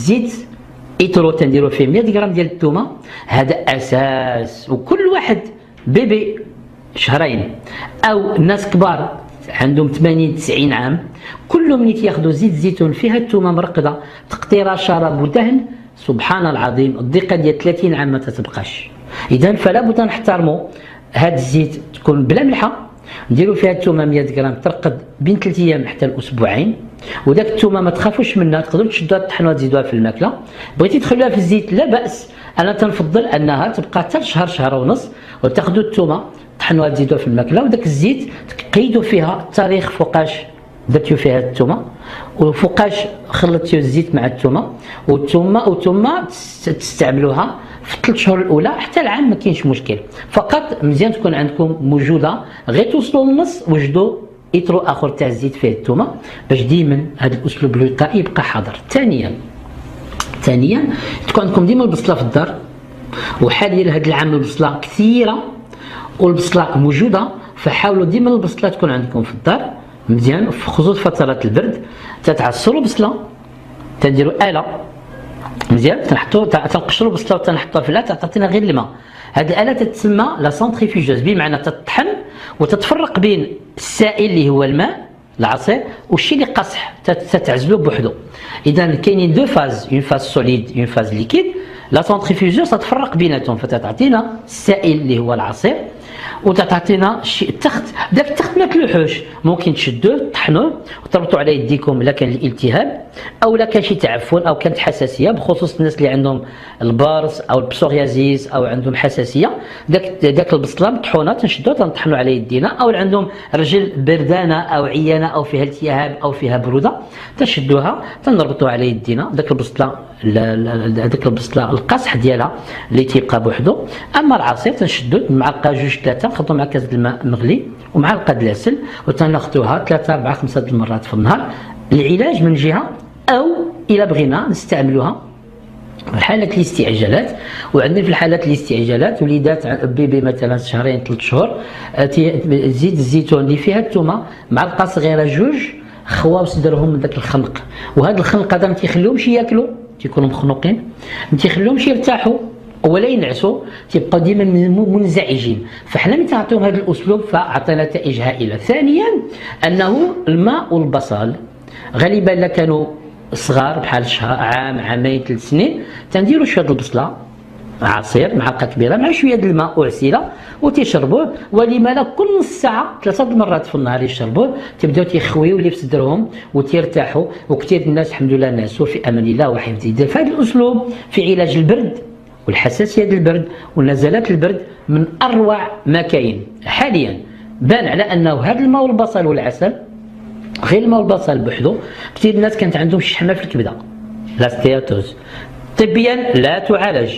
زيت ايترو تنديرو فيه 100 غرام ديال الثومه، هذا اساس. وكل واحد بيبي شهرين او الناس كبار عندهم 80 90 عام كلهم ملي تياخذوا زيت زيتون فيها الثومه مرقده تقطيره شراب ودهن، سبحان العظيم الدقه ديال 30 عام ما تتبقاش. اذا فلا بد نحترموا هذا الزيت، تكون بلا ملحه، نديروا فيها الثومه 100 غرام ترقد بين 3 ايام حتى لاسبوعين، وداك الثومه ما تخافوش منها، تقدروا تشدوها تطحنوها تزيدوها في الماكله. بغيتي تخلوها في الزيت لا باس، انا تنفضل انها تبقى حتى شهر شهر ونص، وتاخذوا الثومه طحنوها تزيدوها في الماكله، وداك الزيت تقيدوا فيها التاريخ فوقاش درتيو فيها الثومه وفوقاش خلطتيو الزيت مع الثومه، والثومه تستعملوها في 3 شهور الاولى حتى العام ما كاينش مشكل، فقط مزيان تكون عندكم موجوده. غير توصلوا للنص وجدوا ايترو اخر تاع الزيت فيه الثومه باش ديما هذا الاسلوب الوقائي يبقى حاضر. ثانيا تكون عندكم ديما البصله في الدار، وحاليا هذا العام البصله كثيره والبصله موجوده، فحاولوا ديما البصله تكون عندكم في الدار مزيان، خصوصا في فترات البرد. تتعصروا بصله، تنديروا اله مزيان، تنقشروا بصله وتنحطوها في الاله تعطينا غير الماء. هذه الاله تتسمى لا سونتريفيجوز، بمعنى تطحن وتتفرق بين السائل اللي هو الماء العصير والشيء اللي قاصح تتعزلوه بوحدو. اذا كاينين دو فاز، اون فاز سوليد اون فاز ليكيد. لا سونتريفيجوز تتفرق بيناتهم، فتعطينا السائل اللي هو العصير وتعطينا شيء التخت. داك التخت ما تلوحوش، ممكن تشدوه تطحنوه وتربطوا على يديكم لا كان الالتهاب او لا كان شي تعفن او كانت حساسيه، بخصوص الناس اللي عندهم البارس او البسوريازيس او عندهم حساسيه. داك البصله مطحونه تنشدوها تنطحنوا على يدينا، او عندهم رجل بردانه او عيانه او فيها التهاب او فيها بروده تنشدوها تنربطوها على يدينا. داك البصله القصح ديالها اللي تيبقى بوحدو. اما العصير تنشدو معلقه 2 3 نخلطو مع كاس الماء مغلي ومعلقه د العسل وتناخذوها 3 4 5 المرات في النهار. العلاج من جهه، او الى بغينا نستعملوها في حالة الاستعجالات. وعندنا في الحالات الاستعجالات وليدات بيبي مثلا شهرين 3 شهور، زيت الزيتون اللي فيها الثومه معلقه صغيره 2 خواص دارهم من داك الخنق، وهذا الخنق هذا ما تيخليهمش ياكلوا، تيكونوا مخنوقين، ما تيخليهمش يرتاحوا ولا ينعسوا، تيبقاو ديما منزعجين. فحنا ملي تعطيهم هذا الاسلوب فعطينا نتائج هائله. ثانيا انه الماء والبصل غالبا الا كانوا صغار بحال شهر عام عامين 3 سنين تنديروا شويه البصله عصير معلقه كبيره مع شويه الماء وعسيله وتيشربوه، ولما لا كل نص ساعه 3 مرات في النهار يشربوه، تبداو تيخويو اللي في صدرهم وتيرتاحوا. وكثير الناس الحمد لله نعسوا في امان الله وحفظه. فهذا الاسلوب في علاج البرد والحساسيه ديال البرد ونزلات البرد من اروع ما كاين حاليا. بان على انه هذا الماء والبصل والعسل، غير الماء والبصل بوحدو، كثير الناس كانت عندهم شحمه في الكبده لا ستياتوز، طبيا لا تعالج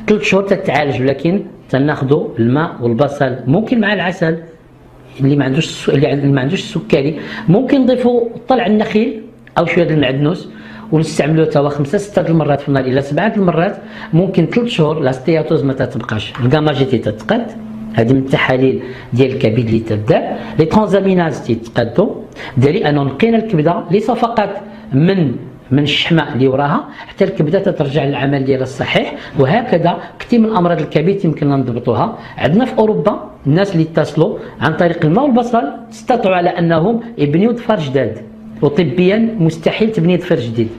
3 شهور تتعالج، ولكن تناخذوا الماء والبصل ممكن مع العسل اللي ما عندوش السكري، ممكن نضيفوا طلع النخيل او شويه المعدنوس ونستعملوه توا 5 6 المرات في النهار الى 7 المرات. ممكن 3 شهور لا ستياتوز ما تتبقاش، الكاماجيتي تتقاد، هذه من التحاليل ديال الكبد اللي تبدا، لي ترانزاميناز تيتقادوا دليل انه نقينا الكبده ليس فقط من الشحمه اللي وراها حتى الكبده تترجع للعمل ديالها الصحيح. وهكذا كثير من امراض الكبد يمكن نضبطوها. عندنا في اوروبا الناس اللي اتصلوا عن طريق الماء والبصل استطاعوا على انهم يبنيوا ظفر جداد، وطبيا مستحيل تبني ظفر جديد.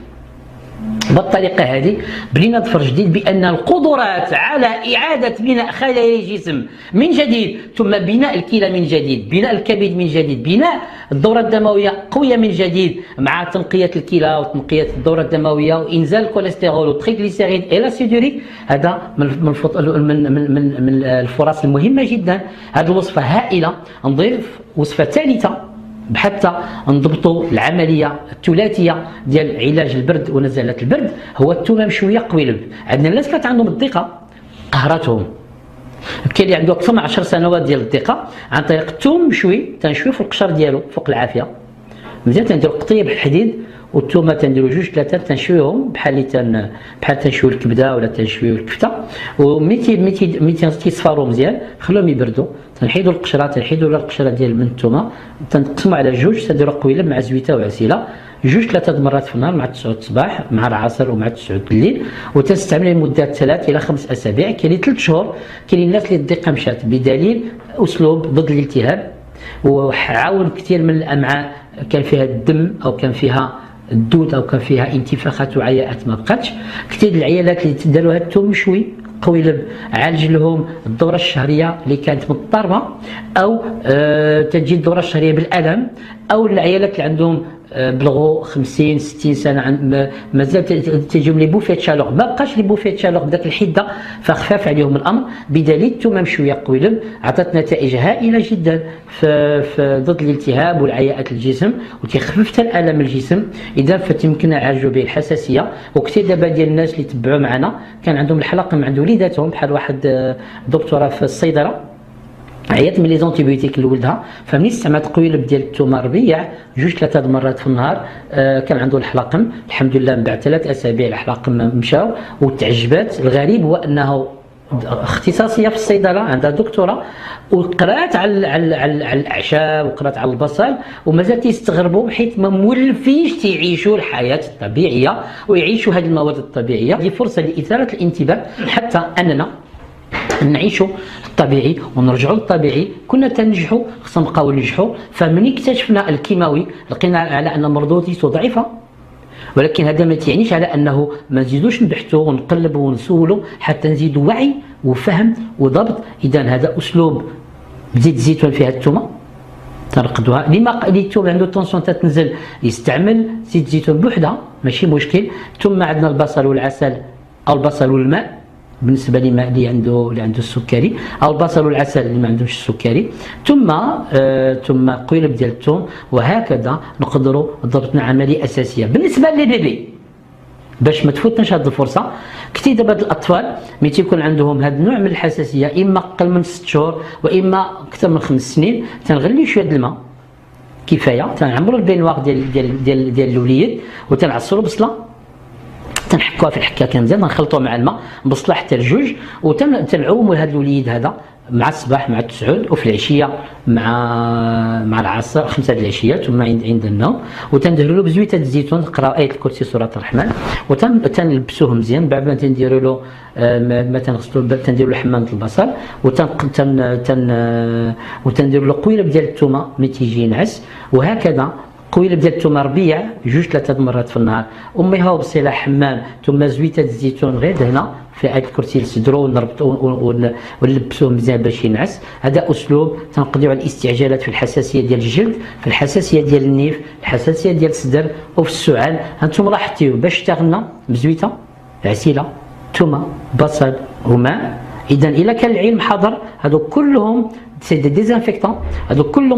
بالطريقه هذه بنينا ظفر جديد بان القدرات على اعاده بناء خلايا الجسم من جديد، ثم بناء الكلى من جديد، بناء الكبد من جديد، بناء الدوره الدمويه قويه من جديد، مع تنقيه الكلى وتنقيه الدوره الدمويه وانزال الكوليسترول والتريغليسيريد الى السيدوريك. هذا من الفرص المهمه جدا. هذه الوصفه هائله. نضيف وصفه ثالثه حتى نضبطوا العمليه الثلاثيه ديال علاج البرد ونزلات البرد، هو الثومه مشويه قوي لب. عندنا الناس كانت عندهم الضيقه قهرتهم، كاين اللي عنده اكثر من 10 سنوات ديال الضيقه، عن طريق الثوم مشوي تنشوي فوق القشر ديالو فوق العافيه مزيان، تنديروا قطيه بالحديد والثومه تنديروا 2 3 تنشويهم بحال تنشوي الكبده ولا تنشويو الكفته، وملي تيصفروا مزيان خلوهم يبردوا تنحيدوا القشره، تنحيدوا القشره ديال من الثومه، تنقسموا على جوج، تديروا قويله مع زويته وعسيله، جوج 3 مرات في النهار مع 9 الصباح مع العصر ومع 9 الليل، وتستعمل لمده 3 إلى 5 أسابيع. كاينين 3 شهور كاينين الناس اللي الدقه مشات، بدليل اسلوب ضد الالتهاب، وعاون كثير من الامعاء كان فيها الدم او كان فيها الدود او كان فيها انتفاخات وعياءات ما بقاتش. كثير العيالات اللي داروا هذا الثوم مشوي قويلب عالج لهم الدوره الشهريه اللي كانت مضطربه، او تجي الدوره الشهريه بالالم، او العيالات اللي عندهم بلغوا 50 60 سنه مازال تجيهم لي بوفيت شالوغ، ما بقاش لي بوفيت شالوغ بداك الحده، فخفاف عليهم الامر. بدليل الثومه مشويه قويلب عطت نتائج هائله جدا في ضد الالتهاب والعياءات الجسم، وتخفف الالم الجسم. اذا فتمكن عالجوا به الحساسيه. وكثير دابا ديال الناس اللي تبعوا معنا كان عندهم الحلقه عند وليداتهم، بحال واحد دكتوره في الصيدله عيات من لي زونتيبيوتيك لولدها، فملي استعملت قويلب ديال الثومه ربيع 2-3 مرات في النهار كان عنده الحلقم. الحمد لله من بعد 3 أسابيع الحلقم مشاو وتعجبات. الغريب هو انه اختصاصيه في الصيدله، عندها دكتوره، وقرات على الاعشاب وقرات على البصل، ومازال تيستغربوا حيت ما مولفينش تعيشوا الحياه الطبيعيه ويعيشوا هذه المواد الطبيعيه. هذه فرصه لاثاره الانتباه حتى اننا نعيشوا الطبيعي ونرجعوا للطبيعي. كنا تنجحوا خصنا نبقاو ننجحوا. فمن اكتشفنا الكيماوي لقينا على ان مردوديته ضعيفه، ولكن هذا ما تعنيش على انه ما نزيدوش نبحثوا ونقلبوا ونسولوا حتى نزيدوا وعي وفهم وضبط. اذا هذا اسلوب بزيت الزيتون فيها الثومه تنقدوها. لما الثوم عنده الطونسيون تتنزل يستعمل زيت الزيتون بوحدها ماشي مشكل. ثم عندنا البصل والعسل او البصل والماء بالنسبه اللي عنده السكري، او البصل والعسل اللي ما عندهمش السكري، ثم قويلب ديال الثوم. وهكذا نقدروا ضبطنا عمليه اساسيه بالنسبه للبيبي باش ما تفوتناش هذه الفرصه. كثير دابا الاطفال ملي تيكون عندهم هذا النوع من الحساسيه، اما اقل من 6 شهور واما اكثر من 5 سنين، تنغلي شويه الماء كفايه، تنعمروا البينواغ ديال الوليد وتنعصروا بصله، تنحكوها في الحكاكه مزيان، تنخلطوها مع الماء بصله حتى الجوج، وتنعوموا هذا الوليد هذا مع الصباح مع 9 وفي العشيه مع العصر 5 د العشيه ثم عند النوم. وتندهروا له بزويته الزيتون، تقراو ايه الكرسي سوره الرحمن، وتنلبسوه مزيان. بعد ما تنديروا له ما تنغسلوا، تنديروا له حمامه البصل، وتنديروا له قويلب ديال الثومه ملي تيجي ينعس. وهكذا قويلب ديال الثومه ربيع 2-3 مرات في النهار، اميها وبصيله حمام، ثم زويته الزيتون غير هنا في آية الكرسي نسدروه ونلبسوه مزيان باش ينعس. هذا اسلوب تنقضيو على الاستعجالات في الحساسيه ديال الجلد، في الحساسيه ديال النيف، الحساسيه ديال الصدر وفي السعال. هانتوما لاحظتيو باش اشتغلنا بزويته عسيله ثومه بصل وماء. اذا الا كان العلم حاضر هذو كلهم سي دي ديزانفيكتون، هذو كلهم